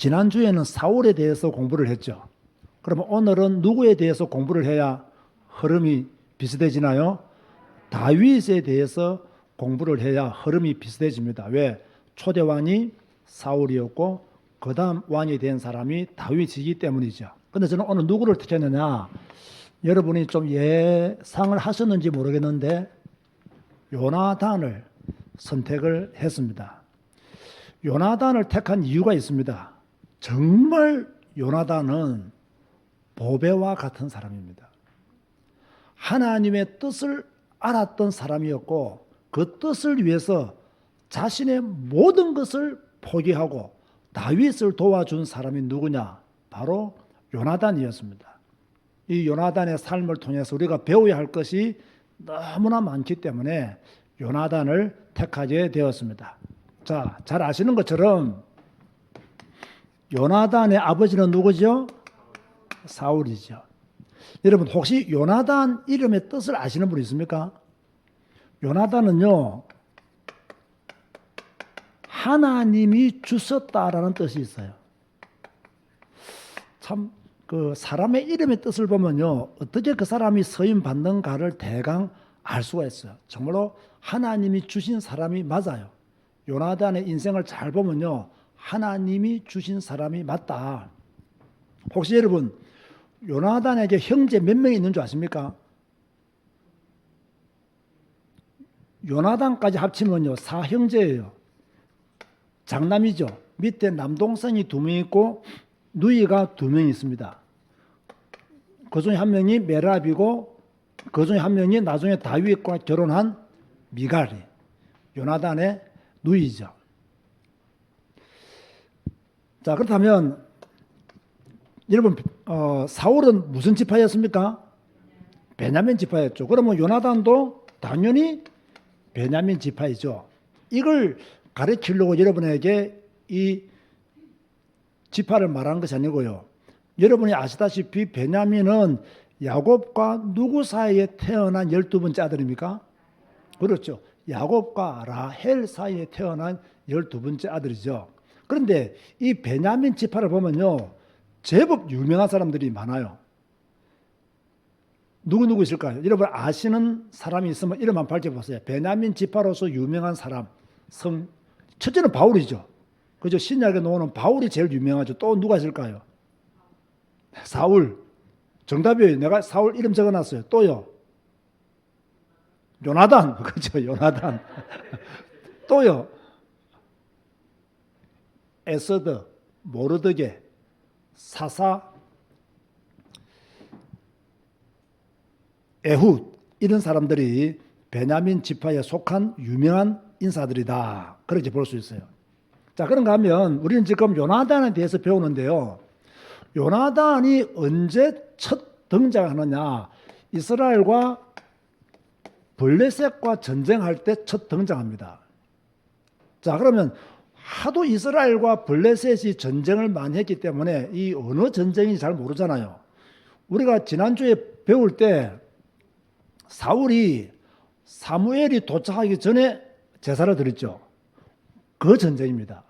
지난주에는 사울에 대해서 공부를 했죠. 그러면 오늘은 누구에 대해서 공부를 해야 흐름이 비슷해지나요? 다윗에 대해서 공부를 해야 흐름이 비슷해집니다. 왜? 초대 왕이 사울이었고 그 다음 왕이 된 사람이 다윗이기 때문이죠. 근데 저는 오늘 누구를 택했느냐? 여러분이 좀 예상을 하셨는지 모르겠는데 요나단을 선택을 했습니다. 요나단을 택한 이유가 있습니다. 정말 요나단은 보배와 같은 사람입니다. 하나님의 뜻을 알았던 사람이었고 그 뜻을 위해서 자신의 모든 것을 포기하고 다윗을 도와준 사람이 누구냐? 바로 요나단이었습니다. 이 요나단의 삶을 통해서 우리가 배워야 할 것이 너무나 많기 때문에 요나단을 택하게 되었습니다. 자, 잘 아시는 것처럼 요나단의 아버지는 누구죠? 사울이죠. 여러분 혹시 요나단 이름의 뜻을 아시는 분 있습니까? 요나단은요, 하나님이 주셨다라는 뜻이 있어요. 참 그 사람의 이름의 뜻을 보면요, 어떻게 그 사람이 서임 받는가를 대강 알 수가 있어요. 정말로 하나님이 주신 사람이 맞아요. 요나단의 인생을 잘 보면요, 하나님이 주신 사람이 맞다. 혹시 여러분 요나단에게 형제 몇 명이 있는 줄 아십니까? 요나단까지 합치면요 4형제예요. 장남이죠. 밑에 남동생이 2명 있고 누이가 2명 있습니다. 그 중에 한 명이 메랍이고 그 중에 한 명이 나중에 다윗과 결혼한 미갈이 요나단의 누이죠. 자, 그렇다면 여러분 사울은 무슨 지파였습니까? 베냐민 지파였죠. 그러면 요나단도 당연히 베냐민 지파이죠. 이걸 가르치려고 여러분에게 이 지파를 말하는 것이 아니고요. 여러분이 아시다시피 베냐민은 야곱과 누구 사이에 태어난 12번째 아들입니까? 그렇죠. 야곱과 라헬 사이에 태어난 12번째 아들이죠. 그런데 이 베냐민 지파를 보면요, 제법 유명한 사람들이 많아요. 누구 있을까요? 여러분 아시는 사람이 있으면 이름 한번 밝혀보세요. 베냐민 지파로서 유명한 사람. 첫째는 바울이죠. 그죠? 신약에 나오는 바울이 제일 유명하죠. 또 누가 있을까요? 사울. 정답이에요. 내가 사울 이름 적어놨어요. 또요. 요나단. 그죠? 요나단. 또요. 에서드, 모르드게, 사사, 에훗 이런 사람들이 베냐민 지파에 속한 유명한 인사들이다. 그렇게 볼 수 있어요. 자, 그런가 하면 우리는 지금 요나단에 대해서 배우는데요. 요나단이 언제 첫 등장하느냐? 이스라엘과 블레셋과 전쟁할 때 첫 등장합니다. 자, 그러면 하도 이스라엘과 블레셋이 전쟁을 많이 했기 때문에 이 어느 전쟁인지 잘 모르잖아요. 우리가 지난주에 배울 때 사무엘이 도착하기 전에 제사를 드렸죠. 그 전쟁입니다.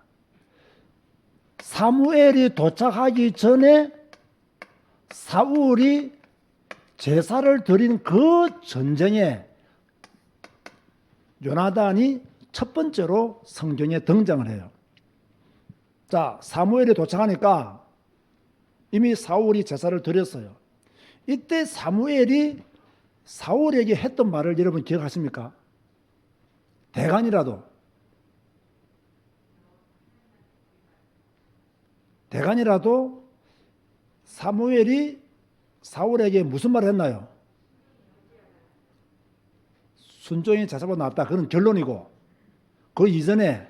사무엘이 도착하기 전에 사울이 제사를 드린 그 전쟁에 요나단이 첫 번째로 성경에 등장을 해요. 자, 사무엘이 도착하니까 이미 사울이 제사를 드렸어요. 이때 사무엘이 사울에게 했던 말을 여러분 기억하십니까? 대간이라도 사무엘이 사울에게 무슨 말을 했나요? 순종이 제사보다 낫다. 그건 결론이고 그 이전에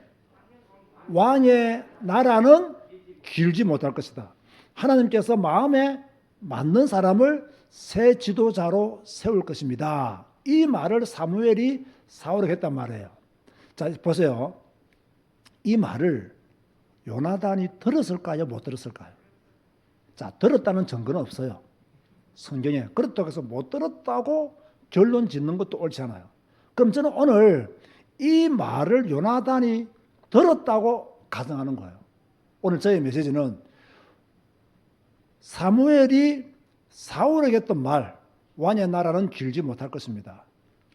왕의 나라는 길지 못할 것이다. 하나님께서 마음에 맞는 사람을 새 지도자로 세울 것입니다. 이 말을 사무엘이 사울에게 했단 말이에요. 자, 보세요. 이 말을 요나단이 들었을까요? 못 들었을까요? 자, 들었다는 증거는 없어요. 성경에. 그렇다고 해서 못 들었다고 결론 짓는 것도 옳지 않아요. 그럼 저는 오늘 이 말을 요나단이 들었다고 가정하는 거예요. 오늘 저의 메시지는 사무엘이 사울에게 했던 말, 왕의 나라는 길지 못할 것입니다.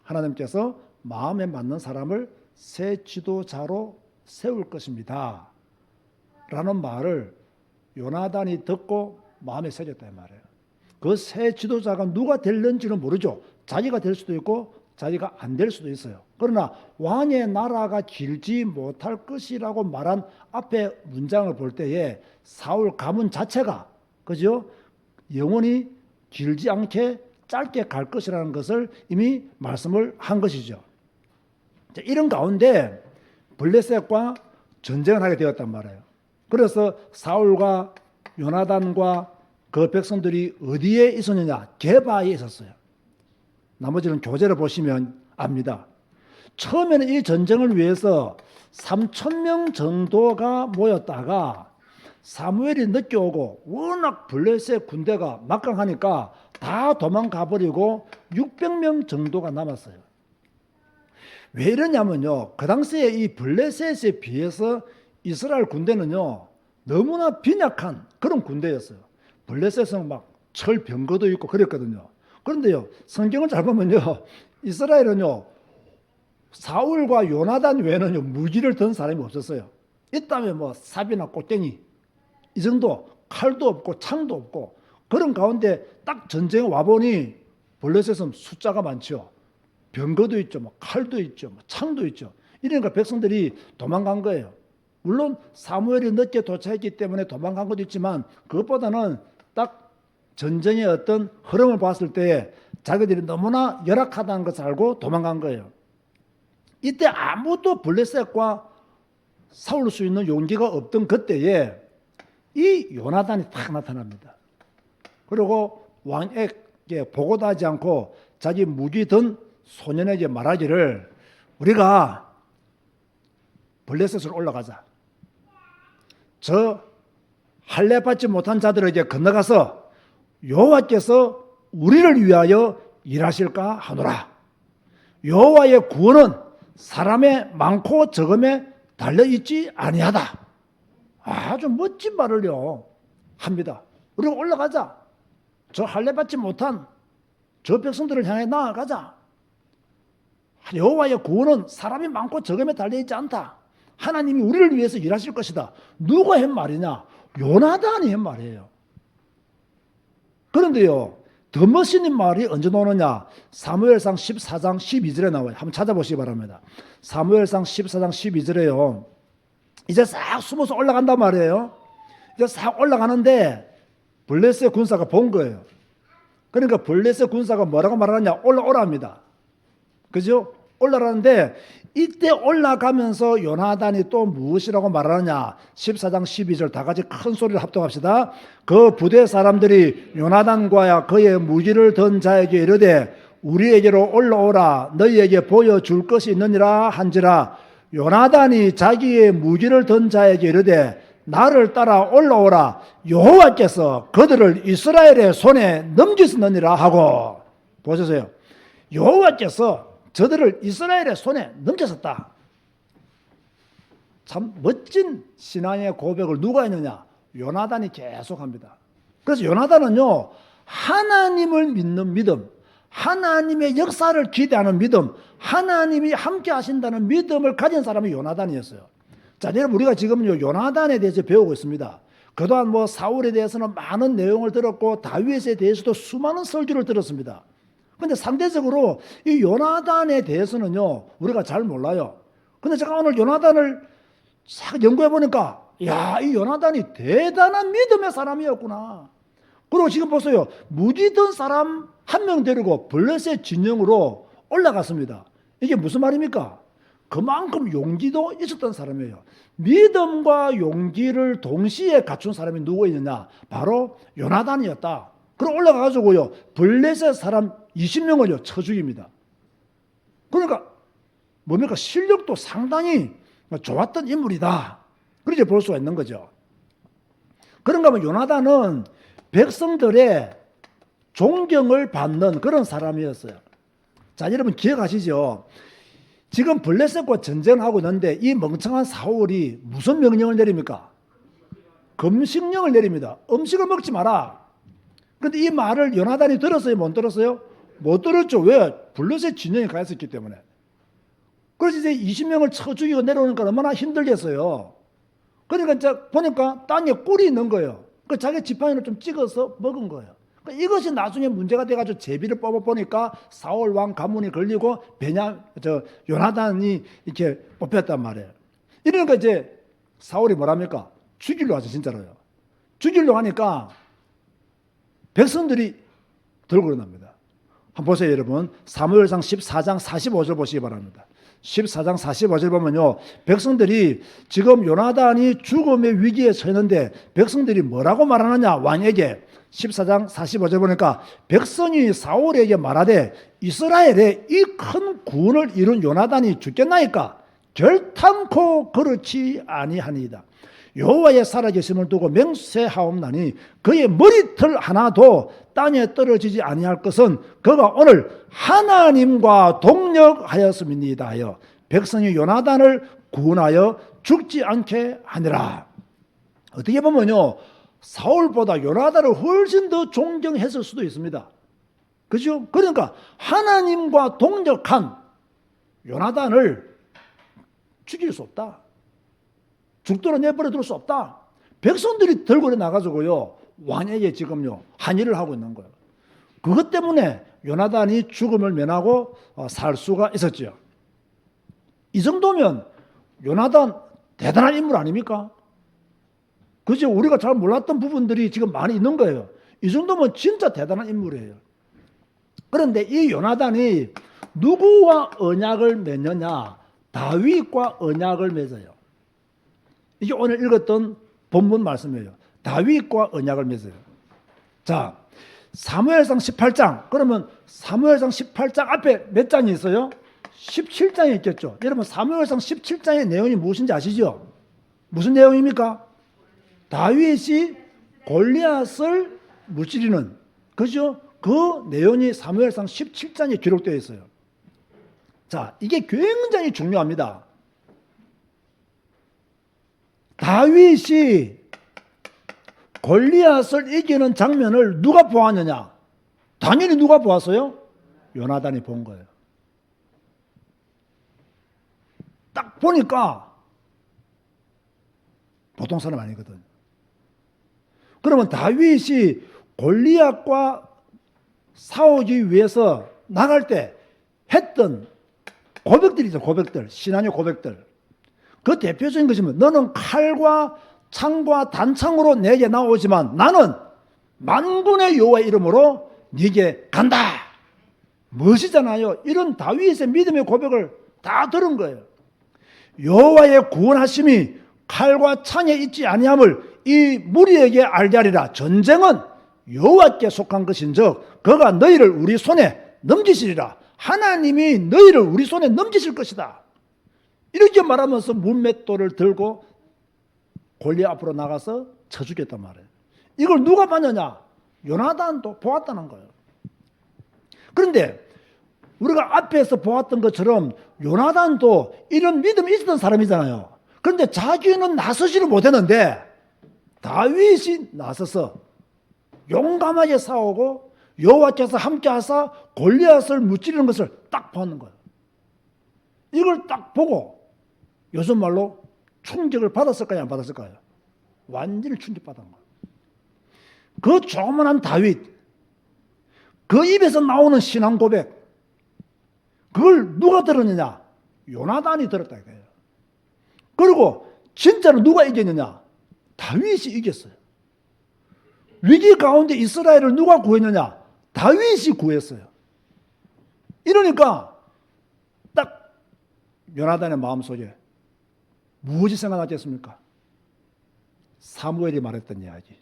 하나님께서 마음에 맞는 사람을 새 지도자로 세울 것입니다. 라는 말을 요나단이 듣고 마음에 새겼단 말이에요. 그 새 지도자가 누가 될는지는 모르죠. 자기가 될 수도 있고 자기가 안 될 수도 있어요. 그러나 왕의 나라가 길지 못할 것이라고 말한 앞에 문장을 볼 때에 사울 가문 자체가 그죠? 영원히 길지 않게 짧게 갈 것이라는 것을 이미 말씀을 한 것이죠. 이런 가운데 블레셋과 전쟁을 하게 되었단 말이에요. 그래서 사울과 요나단과 그 백성들이 어디에 있었느냐? 게바에 있었어요. 나머지는 교재를 보시면 압니다. 처음에는 이 전쟁을 위해서 3,000명 정도가 모였다가 사무엘이 늦게 오고 워낙 블레셋 군대가 막강하니까 다 도망가 버리고 600명 정도가 남았어요. 왜 이러냐면요. 그 당시에 이 블레셋에 비해서 이스라엘 군대는요. 너무나 빈약한 그런 군대였어요. 블레셋은 막 철병거도 있고 그랬거든요. 그런데요. 성경을 잘 보면요. 이스라엘은요. 사울과 요나단 외에는요. 무기를 든 사람이 없었어요. 있다면 뭐 삽이나 꽃갱이 이 정도 칼도 없고 창도 없고 그런 가운데 딱 전쟁에 와보니 블레셋은 숫자가 많죠. 병거도 있죠. 뭐 칼도 있죠. 뭐 창도 있죠. 이러니까 백성들이 도망간 거예요. 물론 사무엘이 늦게 도착했기 때문에 도망간 것도 있지만 그것보다는 딱 전쟁의 어떤 흐름을 봤을 때 자기들이 너무나 열악하다는 것을 알고 도망간 거예요. 이때 아무도 블레셋과 싸울 수 있는 용기가 없던 그때에 이 요나단이 딱 나타납니다. 그리고 왕에게 보고도 하지 않고 자기 무기 든 소년에게 말하기를 우리가 블레셋으로 올라가자. 저 할례 받지 못한 자들에게 건너가서 여호와께서 우리를 위하여 일하실까 하노라. 여호와의 구원은 사람의 많고 적음에 달려있지 아니하다. 아주 멋진 말을요 합니다. 우리가 올라가자. 저 할례 받지 못한 저 백성들을 향해 나아가자. 여호와의 구원은 사람이 많고 적음에 달려있지 않다. 하나님이 우리를 위해서 일하실 것이다. 누가 한 말이냐? 요나단이 한 말이에요. 그런데요, 더 멋있는 말이 언제 나오느냐? 사무엘상 14장 12절에 나와요. 한번 찾아보시기 바랍니다. 사무엘상 14장 12절에요. 이제 싹 숨어서 올라간단 말이에요. 이제 싹 올라가는데 블레셋 군사가 본 거예요. 그러니까 블레셋 군사가 뭐라고 말하느냐? 올라오라 합니다. 그죠? 올라가는데 이때 올라가면서 요나단이 또 무엇이라고 말하느냐? 14장 12절 다 같이 큰 소리를 합동합시다. 그 부대 사람들이 요나단과 그의 무기를 든 자에게 이르되 우리에게로 올라오라 너희에게 보여줄 것이 있느니라 한지라. 요나단이 자기의 무기를 든 자에게 이르되 나를 따라 올라오라 여호와께서 그들을 이스라엘의 손에 넘기시느니라 하고. 보세요. 여호와께서 저들을 이스라엘의 손에 넘겼었다. 참 멋진 신앙의 고백을 누가 했느냐? 요나단이 계속합니다. 그래서 요나단은요, 하나님을 믿는 믿음, 하나님의 역사를 기대하는 믿음, 하나님이 함께 하신다는 믿음을 가진 사람이 요나단이었어요. 자, 여러분 우리가 지금요 요나단에 대해서 배우고 있습니다. 그동안 뭐 사울에 대해서는 많은 내용을 들었고 다윗에 대해서도 수많은 설교를 들었습니다. 근데 상대적으로 이 요나단에 대해서는요, 우리가 잘 몰라요. 근데 제가 오늘 요나단을 싹 연구해 보니까, 야, 이 요나단이 대단한 믿음의 사람이었구나. 그리고 지금 보세요. 무기 든 사람 한 명 데리고 블레셋 진영으로 올라갔습니다. 이게 무슨 말입니까? 그만큼 용기도 있었던 사람이에요. 믿음과 용기를 동시에 갖춘 사람이 누구 있느냐? 바로 요나단이었다. 그럼 올라가가지고요, 블레셋 사람 20명을요, 쳐 죽입니다. 그러니까, 뭡니까? 실력도 상당히 좋았던 인물이다. 그렇게 볼 수가 있는 거죠. 그런가 하면 요나단은 백성들의 존경을 받는 그런 사람이었어요. 자, 여러분 기억하시죠? 지금 블레셋과 전쟁하고 있는데 이 멍청한 사울이 무슨 명령을 내립니까? 금식령을 내립니다. 음식을 먹지 마라. 그런데 이 말을 요나단이 들었어요? 못 들었어요? 못 들었죠. 왜? 블레셋 진영에 가 있었기 때문에. 그래서 이제 20명을 쳐 죽이고 내려오니까 얼마나 힘들겠어요. 그러니까 이제 보니까 땅에 꿀이 있는 거예요. 그 자기 지팡이를 좀 찍어서 먹은 거예요. 그러니까 이것이 나중에 문제가 돼가지고 제비를 뽑아보니까 사울 왕 가문이 걸리고 요나단이 이렇게 뽑혔단 말이에요. 이러니까 이제 사울이 뭐랍니까? 죽이려고 하죠, 진짜로요. 죽이려고 하니까 백성들이 들고 일어납니다. 한번 보세요, 여러분. 사무엘상 14장 45절 보시기 바랍니다. 14장 45절 보면요, 백성들이 지금 요나단이 죽음의 위기에 처했는데 백성들이 뭐라고 말하느냐, 왕에게. 14장 45절 보니까 백성이 사울에게 말하되 이스라엘에 이 큰 구원을 이룬 요나단이 죽겠나이까? 결탄코 그렇지 아니하니이다. 여호와의 살아계심을 두고 맹세하옵나니 그의 머리털 하나도 땅에 떨어지지 아니할 것은 그가 오늘 하나님과 동력하였음이니이다 하여 백성이 요나단을 구원하여 죽지 않게 하니라. 어떻게 보면요, 사울보다 요나단을 훨씬 더 존경했을 수도 있습니다. 그죠? 그러니까 하나님과 동력한 요나단을 죽일 수 없다. 죽도록 내버려 둘 수 없다. 백성들이 들고 나가지고요, 왕에게 지금요 항의를 하고 있는 거예요. 그것 때문에 요나단이 죽음을 면하고 살 수가 있었죠. 이 정도면 요나단 대단한 인물 아닙니까? 그죠? 우리가 잘 몰랐던 부분들이 지금 많이 있는 거예요. 이 정도면 진짜 대단한 인물이에요. 그런데 이 요나단이 누구와 언약을 맺느냐? 다윗과 언약을 맺어요. 이게 오늘 읽었던 본문 말씀이에요. 다윗과 언약을 맺어요. 자, 사무엘상 18장. 그러면 사무엘상 18장 앞에 몇 장이 있어요? 17장이 있겠죠. 여러분, 사무엘상 17장의 내용이 무엇인지 아시죠? 무슨 내용입니까? 다윗이 골리앗을 무찌르는, 그죠? 그 내용이 사무엘상 17장에 기록되어 있어요. 자, 이게 굉장히 중요합니다. 다윗이 골리앗을 이기는 장면을 누가 보았느냐? 당연히 누가 보았어요? 요나단이 본 거예요. 딱 보니까 보통 사람 아니거든. 그러면 다윗이 골리앗과 싸우기 위해서 나갈 때 했던 고백들이죠. 고백들, 신앙의 고백들. 그 대표적인 것이 뭐, 너는 칼과 창과 단창으로 내게 나오지만 나는 만군의 여호와의 이름으로 네게 간다. 멋이잖아요. 이런 다윗의 믿음의 고백을 다 들은 거예요. 여호와의 구원하심이 칼과 창에 있지 아니함을 이 무리에게 알게 하리라. 전쟁은 여호와께 속한 것인즉 그가 너희를 우리 손에 넘기시리라. 하나님이 너희를 우리 손에 넘기실 것이다. 이렇게 말하면서 문맷돌을 들고 골리앗 앞으로 나가서 쳐 죽였단 말이에요. 이걸 누가 봤느냐? 요나단도 보았다는 거예요. 그런데 우리가 앞에서 보았던 것처럼 요나단도 이런 믿음이 있었던 사람이잖아요. 그런데 자기는 나서지를 못했는데 다윗이 나서서 용감하게 싸우고 여호와께서 함께 하사 골리앗을 무찌르는 것을 딱 보는 거예요. 이걸 딱 보고 요즘 말로 충격을 받았을까요? 안 받았을까요? 완전히 충격받은 거예요. 그 조그만한 다윗, 그 입에서 나오는 신앙 고백, 그걸 누가 들었느냐? 요나단이 들었다 이거예요. 그리고 진짜로 누가 이겼느냐? 다윗이 이겼어요. 위기 가운데 이스라엘을 누가 구했느냐? 다윗이 구했어요. 이러니까 딱 요나단의 마음속에 무엇이 생각나겠습니까? 사무엘이 말했던 이야기.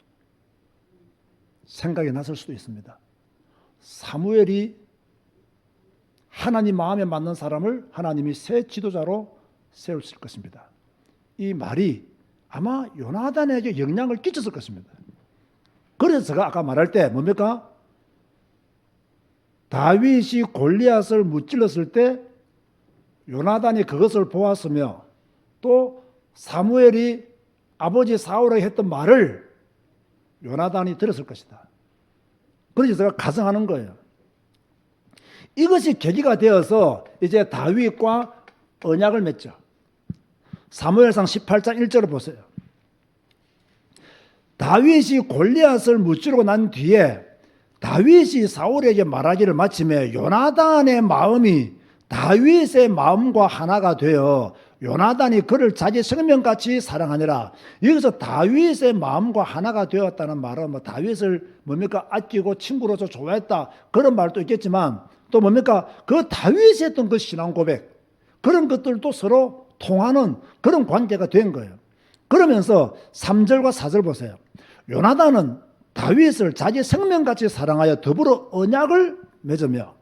생각이 났을 수도 있습니다. 사무엘이 하나님 마음에 맞는 사람을 하나님이 새 지도자로 세우실 것입니다. 이 말이 아마 요나단에게 영향을 끼쳤을 것입니다. 그래서 제가 아까 말할 때 뭡니까? 다윗이 골리앗을 무찔렀을 때 요나단이 그것을 보았으며 또 사무엘이 아버지 사울에게 했던 말을 요나단이 들었을 것이다. 그래서 제가 가정하는 거예요. 이것이 계기가 되어서 이제 다윗과 언약을 맺죠. 사무엘상 18장 1절을 보세요. 다윗이 골리앗을 무찌르고 난 뒤에 다윗이 사울에게 말하기를 마침에 요나단의 마음이 다윗의 마음과 하나가 되어 요나단이 그를 자기 생명같이 사랑하니라. 여기서 다윗의 마음과 하나가 되었다는 말은 뭐 다윗을 뭡니까 아끼고 친구로서 좋아했다 그런 말도 있겠지만 또 뭡니까 그 다윗이 했던 그 신앙 고백 그런 것들도 서로 통하는 그런 관계가 된 거예요. 그러면서 3절과 4절 보세요. 요나단은 다윗을 자기 생명같이 사랑하여 더불어 언약을 맺었으며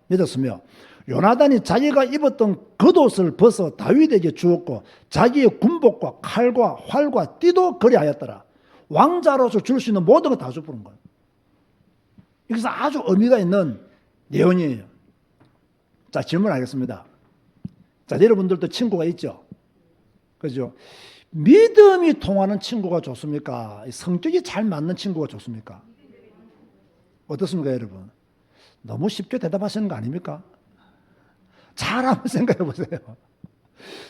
요나단이 자기가 입었던 겉옷을 벗어 다윗에게 주었고 자기의 군복과 칼과 활과 띠도 그리하였더라. 왕자로서 줄 수 있는 모든 걸 다 주부른 거예요. 여기서 아주 의미가 있는 내용이에요. 자, 질문하겠습니다. 자, 여러분들도 친구가 있죠? 그죠? 믿음이 통하는 친구가 좋습니까? 성격이 잘 맞는 친구가 좋습니까? 어떻습니까, 여러분? 너무 쉽게 대답하시는 거 아닙니까? 잘 한번 생각해 보세요.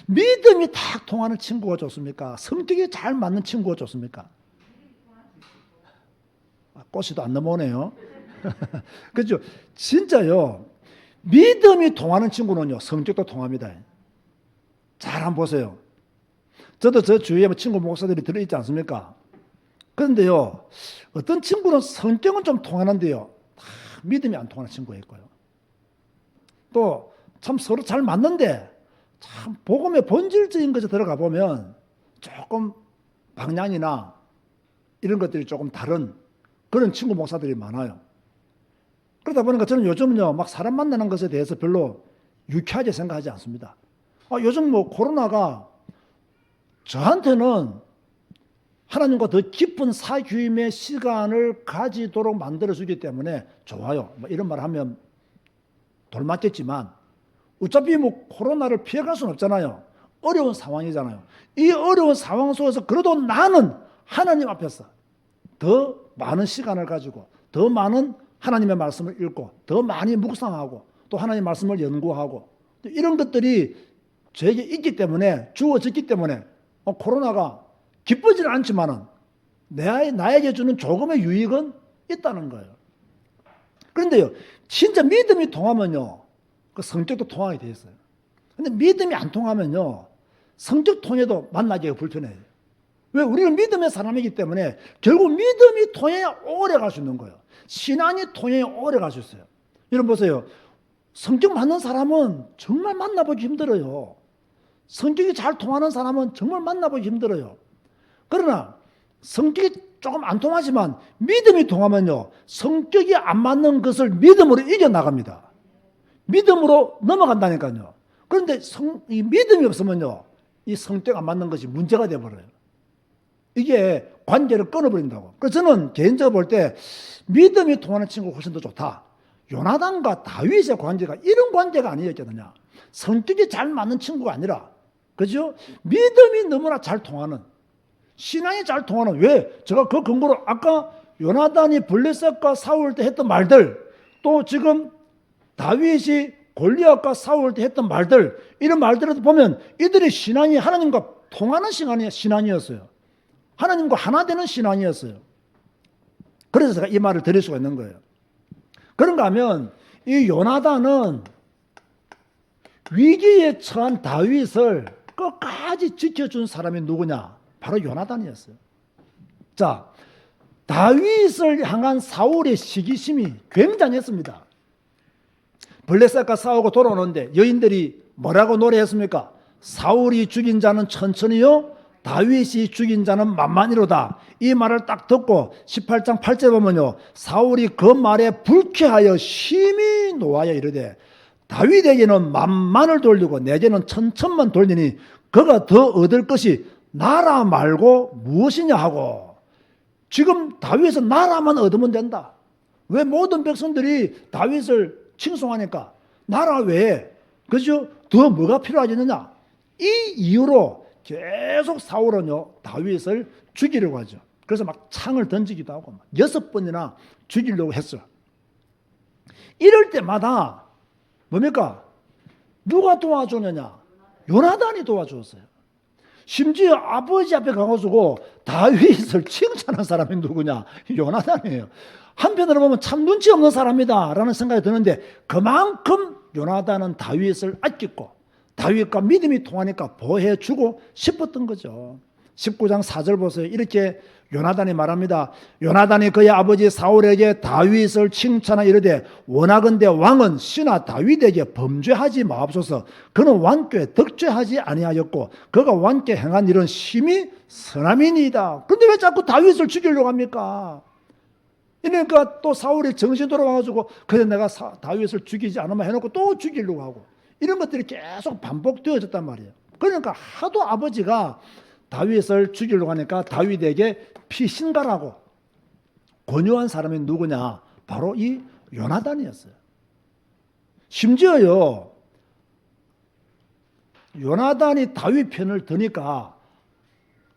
믿음이 딱 통하는 친구가 좋습니까? 성격이 잘 맞는 친구가 좋습니까? 꽃이도 안 넘어오네요. 그죠? 진짜요. 믿음이 통하는 친구는요, 성격도 통합니다. 잘 한번 보세요. 저도 저 주위에 친구 목사들이 들어있지 않습니까? 그런데요, 어떤 친구는 성격은 좀 통하는데요, 믿음이 안 통하는 친구가 있고요. 또 참 서로 잘 맞는데 참 복음의 본질적인 것에 들어가 보면 조금 방향이나 이런 것들이 조금 다른 그런 친구 목사들이 많아요. 그러다 보니까 저는 요즘은요, 막 사람 만나는 것에 대해서 별로 유쾌하게 생각하지 않습니다. 요즘 뭐 코로나가 저한테는 하나님과 더 깊은 사귐의 시간을 가지도록 만들어주기 때문에 좋아요. 뭐 이런 말 하면 돌맞겠지만 어차피 뭐 코로나를 피해갈 수는 없잖아요. 어려운 상황이잖아요. 이 어려운 상황 속에서 그래도 나는 하나님 앞에서 더 많은 시간을 가지고 더 많은 하나님의 말씀을 읽고 더 많이 묵상하고 또 하나님의 말씀을 연구하고 이런 것들이 저에게 있기 때문에 주어졌기 때문에 코로나가 기쁘지는 않지만은 나에게 주는 조금의 유익은 있다는 거예요. 그런데요, 진짜 믿음이 통하면요, 그 성격도 통하게 돼 있어요. 근데 믿음이 안 통하면요, 성격 통해도 만나기가 불편해요. 왜? 우리는 믿음의 사람이기 때문에 결국 믿음이 통해야 오래 갈 수 있는 거예요. 신앙이 통해야 오래 갈 수 있어요. 여러분 보세요. 성격 맞는 사람은 정말 만나보기 힘들어요. 성격이 잘 통하는 사람은 정말 만나보기 힘들어요. 그러나 성격이 조금 안 통하지만 믿음이 통하면요, 성격이 안 맞는 것을 믿음으로 이겨나갑니다. 믿음으로 넘어간다니까요. 그런데 이 믿음이 없으면요, 이 성격 안 맞는 것이 문제가 되어버려요. 이게 관계를 끊어버린다고. 그래서 저는 개인적으로 볼 때 믿음이 통하는 친구가 훨씬 더 좋다. 요나단과 다윗의 관계가 이런 관계가 아니었거든요. 성격이 잘 맞는 친구가 아니라, 그죠? 믿음이 너무나 잘 통하는, 신앙이 잘 통하는, 왜? 제가 그 근거로 아까 요나단이 블레셋과 싸울 때 했던 말들, 또 지금 다윗이 골리앗과 싸울 때 했던 말들, 이런 말들을 보면 이들의 신앙이 하나님과 통하는 신앙이었어요. 하나님과 하나 되는 신앙이었어요. 그래서 제가 이 말을 드릴 수가 있는 거예요. 그런가 하면 이 요나단은 위기에 처한 다윗을 끝까지 지켜준 사람이 누구냐? 바로 요나단이었어요. 자, 다윗을 향한 사울의 시기심이 굉장했습니다. 블레셋과 싸우고 돌아오는데 여인들이 뭐라고 노래했습니까? 사울이 죽인 자는 천천히요, 다윗이 죽인 자는 만만히로다. 이 말을 딱 듣고 18장 8절 보면요, 사울이 그 말에 불쾌하여 심히 노하여 이르되 다윗에게는 만만을 돌리고 내게는 천천만 돌리니 그가 더 얻을 것이 나라 말고 무엇이냐 하고. 지금 다윗은 나라만 얻으면 된다. 왜 모든 백성들이 다윗을 칭송하니까 나라 외에, 그죠? 더 뭐가 필요하겠느냐? 이 이유로 계속 사울은요, 다윗을 죽이려고 하죠. 그래서 막 창을 던지기도 하고 6번이나 죽이려고 했어요. 이럴 때마다 뭡니까? 누가 도와주느냐? 요나단이 도와주었어요. 심지어 아버지 앞에 가가지고 다윗을 칭찬한 사람이 누구냐? 요나단이에요. 한편으로 보면 참 눈치 없는 사람이다 라는 생각이 드는데 그만큼 요나단은 다윗을 아꼈고 다윗과 믿음이 통하니까 보호해주고 싶었던 거죠. 19장 4절 보세요. 이렇게 요나단이 말합니다. 요나단이 그의 아버지 사울에게 다윗을 칭찬하여 이르되 원하건대 왕은 씨나 다윗에게 범죄하지 마옵소서. 그는 왕께 덕죄하지 아니하였고 그가 왕께 행한 일은 심히 선함이니이다. 그런데 왜 자꾸 다윗을 죽이려고 합니까? 그러니까 또 사울이 정신 돌아와가지고 그래 내가 다윗을 죽이지 않으면 해놓고 또 죽이려고 하고 이런 것들이 계속 반복되어졌단 말이에요. 그러니까 하도 아버지가 다윗을 죽이려고 하니까 다윗에게 피신가라고 권유한 사람이 누구냐? 바로 이 요나단이었어요. 심지어요, 요나단이 다윗 편을 드니까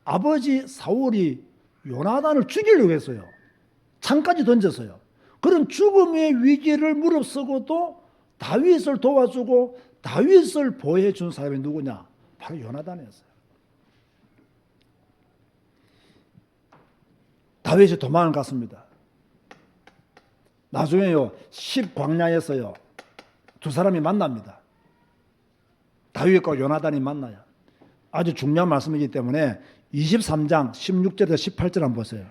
아버지 사울이 요나단을 죽이려고 했어요. 창까지 던졌어요. 그런 죽음의 위기를 무릅쓰고도 다윗을 도와주고 다윗을 보호해 준 사람이 누구냐? 바로 요나단이었어요. 다윗이 도망을 갔습니다. 나중에요 10광야에서요 두 사람이 만납니다. 다윗과 요나단이 만나요. 아주 중요한 말씀이기 때문에 23장 16절에서 18절 한번 보세요.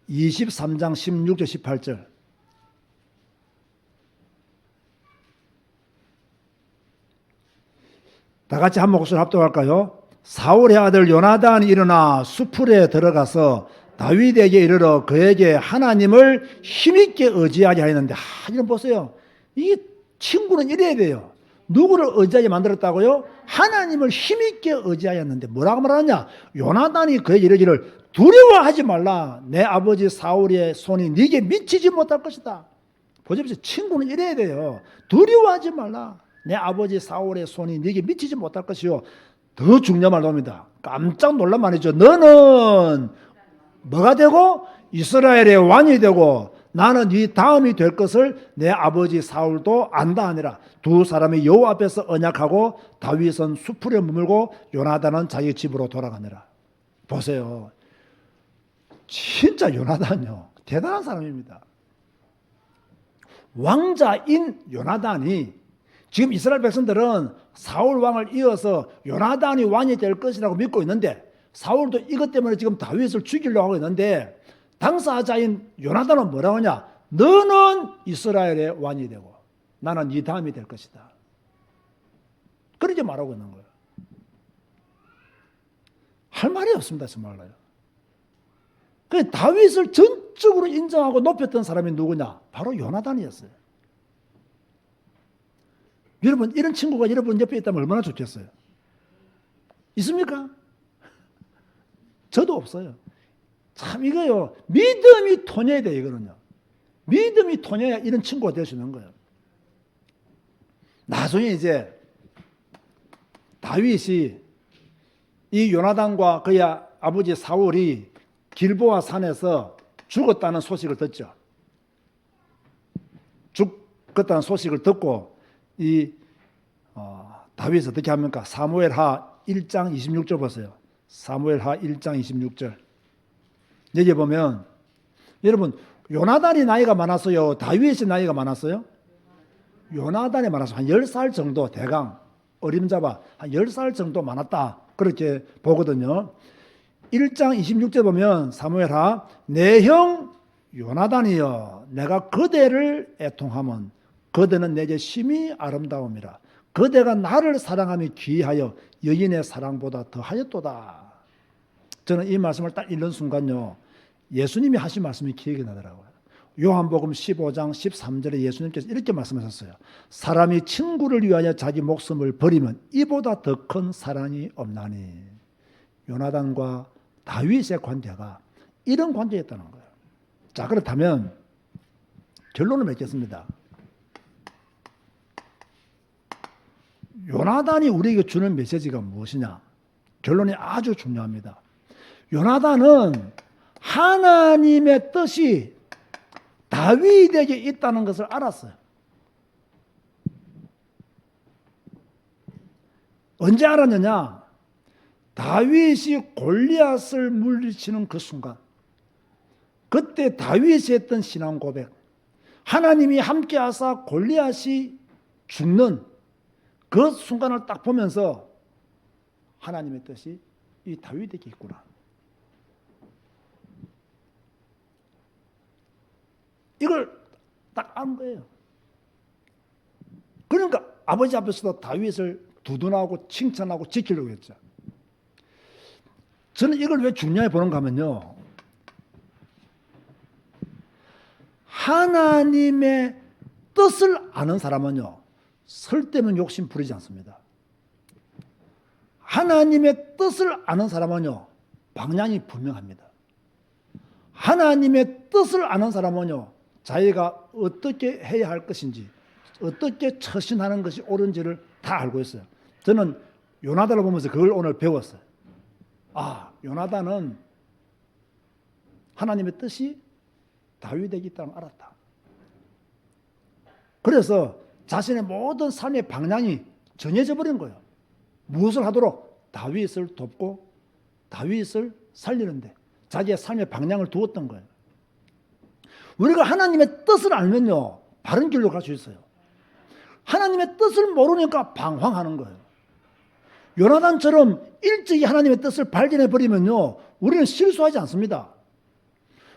23장 16절 18절 다 같이 한 목소리 합독할까요? 사울의 아들 요나단이 일어나 수풀에 들어가서 다윗에게 이르러 그에게 하나님을 힘있게 의지하게 하였는데 이런 보세요. 이 친구는 이래야 돼요. 누구를 의지하게 만들었다고요? 하나님을 힘있게 의지하였는데 뭐라고 말하느냐? 요나단이 그에게 이르기를 두려워하지 말라. 내 아버지 사울의 손이 네게 미치지 못할 것이다. 보십시오. 친구는 이래야 돼요. 두려워하지 말라. 내 아버지 사울의 손이 네게 미치지 못할 것이요. 더 중요한 말 나옵니다. 깜짝 놀란 말이죠. 너는 뭐가 되고 이스라엘의 왕이 되고 나는 네 다음이 될 것을 내 아버지 사울도 안다 하니라. 두 사람이 여호와 앞에서 언약하고 다윗은 수풀에 머물고 요나단은 자기 집으로 돌아가니라. 보세요. 진짜 요나단요. 대단한 사람입니다. 왕자인 요나단이 지금 이스라엘 백성들은 사울 왕을 이어서 요나단이 왕이 될 것이라고 믿고 있는데 사울도 이것 때문에 지금 다윗을 죽이려고 하고 있는데 당사자인 요나단은 뭐라고 하냐? 너는 이스라엘의 왕이 되고 나는 네 다음이 될 것이다. 그렇게 말하고 있는 거예요. 할 말이 없습니다. 정말로요. 그 다윗을 전적으로 인정하고 높였던 사람이 누구냐? 바로 요나단이었어요. 여러분 이런 친구가 여러분 옆에 있다면 얼마나 좋겠어요? 있습니까? 저도 없어요. 참 이거요. 믿음이 통해야 돼요. 이거는요. 믿음이 통해야 이런 친구가 될 수 있는 거예요. 나중에 이제 다윗이 이 요나단과 그의 아버지 사울이 길보아 산에서 죽었다는 소식을 듣죠. 죽었다는 소식을 듣고 이 다윗이 어떻게 합니까? 사무엘하 1장 26절 보세요. 사무엘하 1장 26절. 여기 보면 여러분 요나단이 나이가 많았어요? 다윗이 나이가 많았어요? 요나단이 많았어요. 한 10살 정도 대강 어림잡아 한 10살 정도 많았다. 그렇게 보거든요. 1장 26절 보면 사무엘하 내 형 요나단이여 내가 그대를 애통하면 그대는 내게 심히 아름다움이라. 그대가 나를 사랑함이 귀하여 여인의 사랑보다 더하였도다. 저는 이 말씀을 딱 읽는 순간요. 예수님이 하신 말씀이 기억이 나더라고요. 요한복음 15장 13절에 예수님께서 이렇게 말씀하셨어요. 사람이 친구를 위하여 자기 목숨을 버리면 이보다 더 큰 사랑이 없나니. 요나단과 다윗의 관계가 이런 관계였다는 거예요. 자, 그렇다면 결론을 맺겠습니다. 요나단이 우리에게 주는 메시지가 무엇이냐? 결론이 아주 중요합니다. 요나단은 하나님의 뜻이 다윗에게 있다는 것을 알았어요. 언제 알았느냐? 다윗이 골리앗을 물리치는 그 순간, 그때 다윗이 했던 신앙 고백, 하나님이 함께 하사 골리앗이 죽는 그 순간을 딱 보면서 하나님의 뜻이 이 다윗에게 있구나. 이걸 딱 안 거예요. 그러니까 아버지 앞에서도 다윗을 두둔하고 칭찬하고 지키려고 했죠. 저는 이걸 왜 중요해 보는가 하면요, 하나님의 뜻을 아는 사람은요, 설때면 욕심 부리지 않습니다. 하나님의 뜻을 아는 사람은요, 방향이 분명합니다. 하나님의 뜻을 아는 사람은요, 자기가 어떻게 해야 할 것인지, 어떻게 처신하는 것이 옳은지를 다 알고 있어요. 저는 요나단을 보면서 그걸 오늘 배웠어요. 아, 요나단은 하나님의 뜻이 다윗에게 있다는 걸 알았다. 그래서 자신의 모든 삶의 방향이 정해져 버린 거예요. 무엇을 하도록? 다윗을 돕고 다윗을 살리는데 자기의 삶의 방향을 두었던 거예요. 우리가 하나님의 뜻을 알면요, 바른 길로 갈 수 있어요. 하나님의 뜻을 모르니까 방황하는 거예요. 요나단처럼 일찍이 하나님의 뜻을 발견해 버리면요, 우리는 실수하지 않습니다.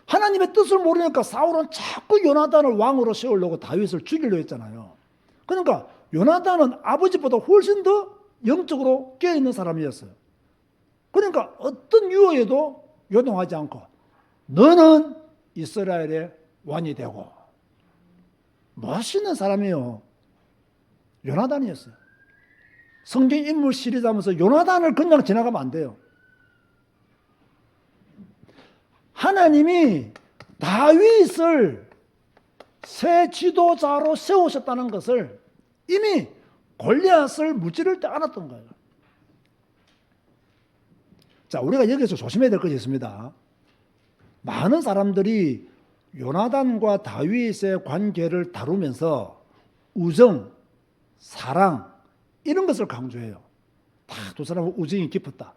하나님의 뜻을 모르니까 사울은 자꾸 요나단을 왕으로 세우려고 다윗을 죽이려고 했잖아요. 그러니까 요나단은 아버지보다 훨씬 더 영적으로 깨어있는 사람이었어요. 그러니까 어떤 유혹에도 요동하지 않고 너는 이스라엘의 왕이 되고, 멋있는 사람이에요. 요나단이었어요. 성경 인물 시리즈 하면서 요나단을 그냥 지나가면 안 돼요. 하나님이 다윗을 새 지도자로 세우셨다는 것을 이미 골리앗을 무찌를 때 알았던 거예요. 자, 우리가 여기서 조심해야 될 것이 있습니다. 많은 사람들이 요나단과 다윗의 관계를 다루면서 우정, 사랑 이런 것을 강조해요. 다 두 사람은 우정이 깊었다.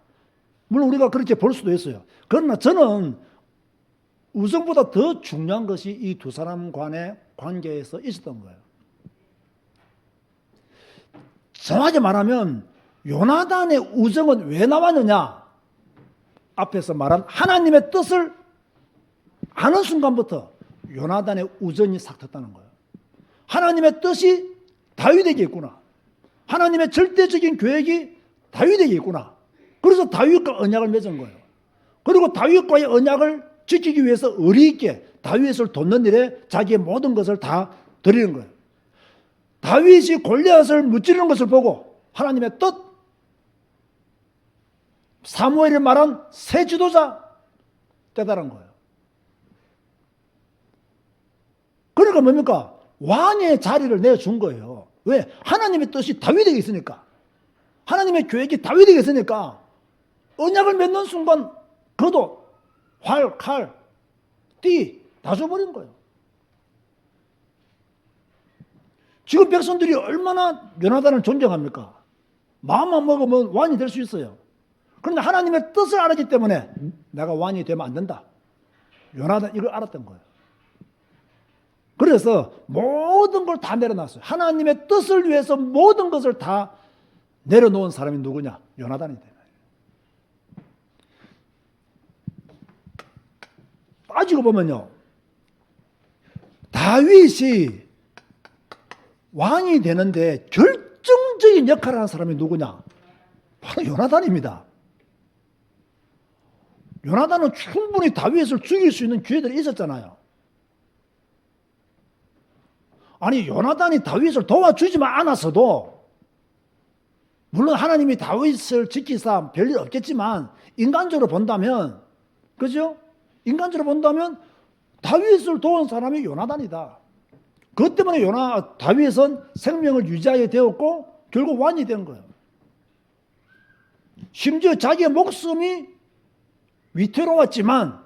물론 우리가 그렇게 볼 수도 있어요. 그러나 저는 우정보다 더 중요한 것이 이 두 사람 간의 관계에서 있었던 거예요. 정확히 말하면 요나단의 우정은 왜 나왔느냐? 앞에서 말한 하나님의 뜻을 아는 순간부터 요나단의 우정이 싹 텄다는 거예요. 하나님의 뜻이 다윗에게 있구나. 하나님의 절대적인 계획이 다윗에게 있구나. 그래서 다윗과 언약을 맺은 거예요. 그리고 다윗과의 언약을 지키기 위해서 의리 있게 다윗을 돕는 일에 자기의 모든 것을 다 드리는 거예요. 다윗이 골리앗을 무찌르는 것을 보고 하나님의 뜻, 사무엘이 말한 새 지도자 깨달은 거예요. 그러니까 뭡니까? 왕의 자리를 내준 거예요. 왜? 하나님의 뜻이 다윗에게 있으니까. 하나님의 계획이 다윗에게 있으니까 언약을 맺는 순간 그도 활, 칼, 띠 다 줘버린 거예요. 지금 백성들이 얼마나 요나단을 존경합니까? 마음만 먹으면 왕이 될 수 있어요. 그런데 하나님의 뜻을 알았기 때문에 내가 왕이 되면 안 된다. 요나단 이걸 알았던 거예요. 그래서 모든 걸 다 내려놨어요. 하나님의 뜻을 위해서 모든 것을 다 내려놓은 사람이 누구냐? 요나단이다. 따지고 보면요, 다윗이 왕이 되는데 결정적인 역할을 하는 사람이 누구냐? 바로 요나단입니다. 요나단은 충분히 다윗을 죽일 수 있는 기회들이 있었잖아요. 아니, 요나단이 다윗을 도와주지만 않았어도, 물론 하나님이 다윗을 지키사 별일 없겠지만 인간적으로 본다면, 그죠? 인간적으로 본다면 다윗을 도운 사람이 요나단이다. 그것 때문에 다윗은 생명을 유지하게 되었고 결국 왕이 된 거예요. 심지어 자기의 목숨이 위태로웠지만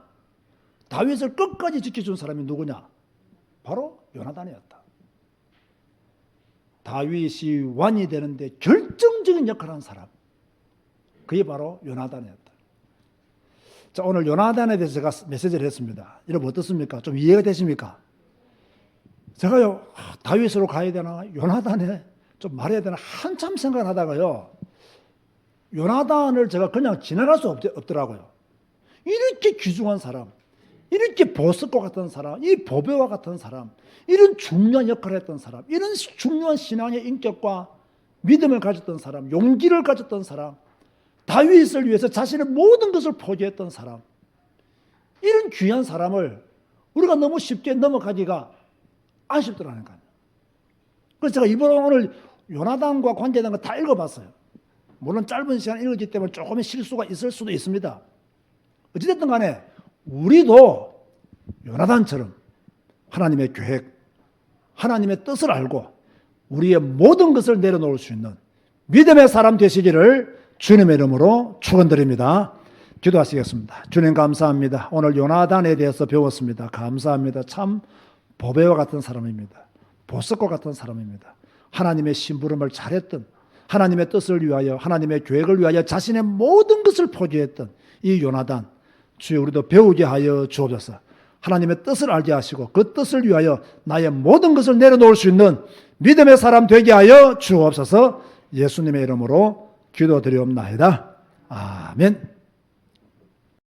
다윗을 끝까지 지켜준 사람이 누구냐? 바로 요나단이었다. 다윗이 왕이 되는데 결정적인 역할을 한 사람, 그게 바로 요나단이었다. 자, 오늘 요나단에 대해서 제가 메시지를 했습니다. 여러분 어떻습니까? 좀 이해가 되십니까? 제가요, 다윗으로 가야 되나 요나단에 좀 말해야 되나 한참 생각하다가요, 요나단을 제가 그냥 지나갈 수 없더라고요. 이렇게 귀중한 사람, 이렇게 보석과 같은 사람, 이 보배와 같은 사람, 이런 중요한 역할을 했던 사람, 이런 중요한 신앙의 인격과 믿음을 가졌던 사람, 용기를 가졌던 사람, 다윗을 위해서 자신의 모든 것을 포기했던 사람, 이런 귀한 사람을 우리가 너무 쉽게 넘어가기가 아쉽더라는 거예요. 그래서 제가 이번 오늘 요나단과 관계된 거 다 읽어봤어요. 물론 짧은 시간 읽었기 때문에 조금의 실수가 있을 수도 있습니다. 어찌됐든 간에 우리도 요나단처럼 하나님의 계획, 하나님의 뜻을 알고 우리의 모든 것을 내려놓을 수 있는 믿음의 사람 되시기를 주님의 이름으로 축원드립니다. 기도하시겠습니다. 주님 감사합니다. 오늘 요나단에 대해서 배웠습니다. 감사합니다. 참 보배와 같은 사람입니다. 보석과 같은 사람입니다. 하나님의 심부름을 잘했던, 하나님의 뜻을 위하여, 하나님의 계획을 위하여 자신의 모든 것을 포기했던 이 요나단, 주여 우리도 배우게 하여 주옵소서. 하나님의 뜻을 알게 하시고 그 뜻을 위하여 나의 모든 것을 내려놓을 수 있는 믿음의 사람 되게 하여 주옵소서. 예수님의 이름으로 기도드리옵나이다. 아멘.